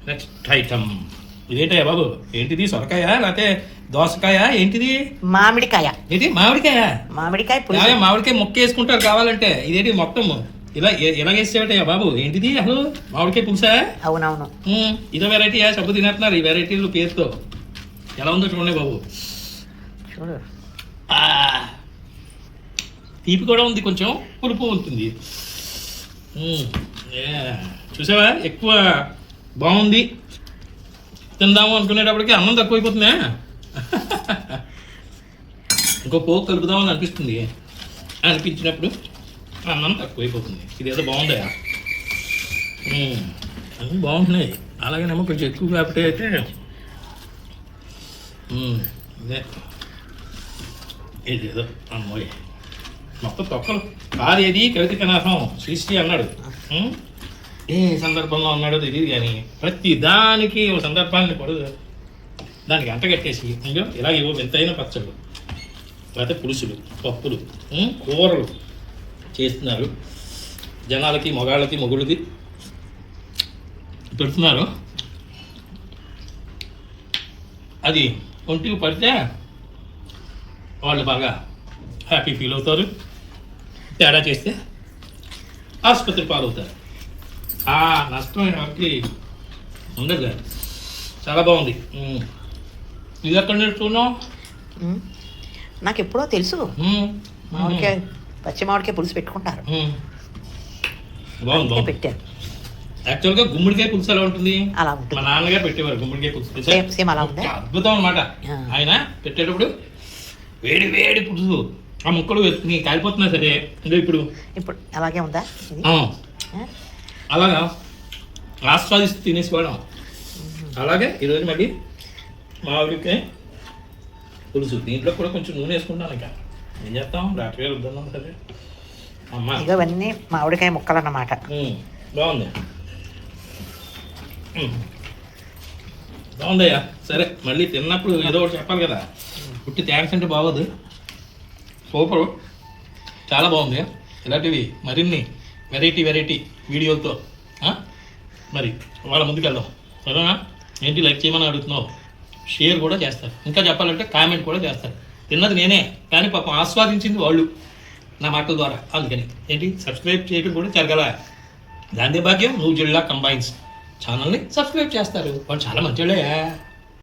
Next item ఇదేంటయ్యా బాబు? ఏంటిది? సొరకాయ లేకపోతే దోసకాయ? ఏంటిది? మామిడికాయ. ఏంటి మామిడికాయ? మామిడికాయ పులుసు. మామిడికాయ ముక్క వేసుకుంటారు కావాలంటే. ఇదేంటి మొత్తం ఇలా ఎలా వేసేవటయ్యా బాబు? ఏంటిది అసలు? మామిడికాయ పులుసా? అవునవును. ఇదో వెరైటీయా? సబ్బు తినేస్తున్నారు ఈ వెరైటీలు పేరుతో. ఎలా ఉందో చూడండి బాబు. చూడు, తీపి కూడా ఉంది, కొంచెం పులుపు ఉంటుంది. చూసావా? ఎక్కువ బాగుంది. తిందాము అనుకునేటప్పటికి అన్నం తక్కువైపోతుందా? ఇంకో పోపు కలుపుదామని అనిపించినప్పుడు అన్నం తక్కువైపోతుంది. ఇదేదో బాగుందా? అన్నీ బాగుంటున్నాయి. అలాగేనేమో కొంచెం ఎక్కువ కాబట్టి అయితే ఇదే ఏదేదో అమ్మోయ్ మొత్తం తొక్కలు కాదు. ఏది కవిత కనాసం శ్రీశ్రీ అన్నాడు. ఏ సందర్భంలో అన్నాడో తెలియదు కానీ ప్రతి దానికి ఒక సందర్భాన్ని కూడా దానికి అంటగట్టేసి ఇంకో ఇలాగ వింతైన పచ్చళ్ళు లేకపోతే పులుసులు, పప్పులు, కూరలు చేస్తున్నారు. జనాలకి, మగాళ్ళకి, మొగుళ్ళకి పెడుతున్నారు. అది ఒంటికి పడితే వాళ్ళు బాగా హ్యాపీ ఫీల్ అవుతారు. తేడా చేస్తే ఆసుపత్రి పాలవుతారు. ఆ నష్టం ఎవరికి ఉండదు కదా. చాలా బాగుంది. ఇది ఎక్కడ నేర్చుకున్నావు? నాకు ఎప్పుడో తెలుసు. మామిడికాయ, పచ్చి మామిడికాయ పులుసు పెట్టుకుంటారు. బాగుంది. పెట్టారు. యాక్చువల్గా గుమ్మడికాయ పులుసు ఎలా ఉంటుంది? అలా ఉంటుంది. మా నాన్నగారు పెట్టేవారు గుమ్మడికాయ పులుసు. సేమ్ అలా ఉంది. అద్భుతం అనమాట. ఆయన పెట్టేటప్పుడు వేడి వేడి పులుసు ఆ ముక్కలు కాలిపోతున్నా సరే ఇప్పుడు అలాగే ఉందా? అలాగా ఆస్వాదిస్తూ తినేసిపోవడం. అలాగే ఈరోజు మళ్ళీ మామిడికాయ పులుసు. దీంట్లో కూడా కొంచెం నూనె వేసుకుంటాను. ఇక ఏం చేస్తాం, రాత్రి వేరు వద్దాం సరే. అమ్మా ఇవన్నీ మామిడికాయ ముక్కలు అన్నమాట. బాగుంది, బాగుందయ్యా. సరే మళ్ళీ తిన్నప్పుడు ఏదో ఒకటి చెప్పాలి కదా. పుట్టి థ్యాంక్స్ అంటే బాగోదు. సూపరు, చాలా బాగుంది. ఇలాంటివి మరిన్ని వెరైటీ వీడియోలతో మరి వాళ్ళ ముందుకు వెళ్దాం. సరేనా? ఏంటి లైక్ చేయమని అడుగుతున్నావు, షేర్ కూడా చేస్తారు. ఇంకా చెప్పాలంటే కామెంట్ కూడా చేస్తారు. తిన్నది నేనే కానీ పాపం ఆస్వాదించింది వాళ్ళు నా మాటల ద్వారా. అందుకని ఏంటి సబ్స్క్రైబ్ చేయడం కూడా జరగల. గాంధీ భాగ్యం, నువ్వు జిల్లా కంబైన్స్ ఛానల్ని సబ్స్క్రైబ్ చేస్తారు. వాళ్ళు చాలా మంచి వాళ్ళే.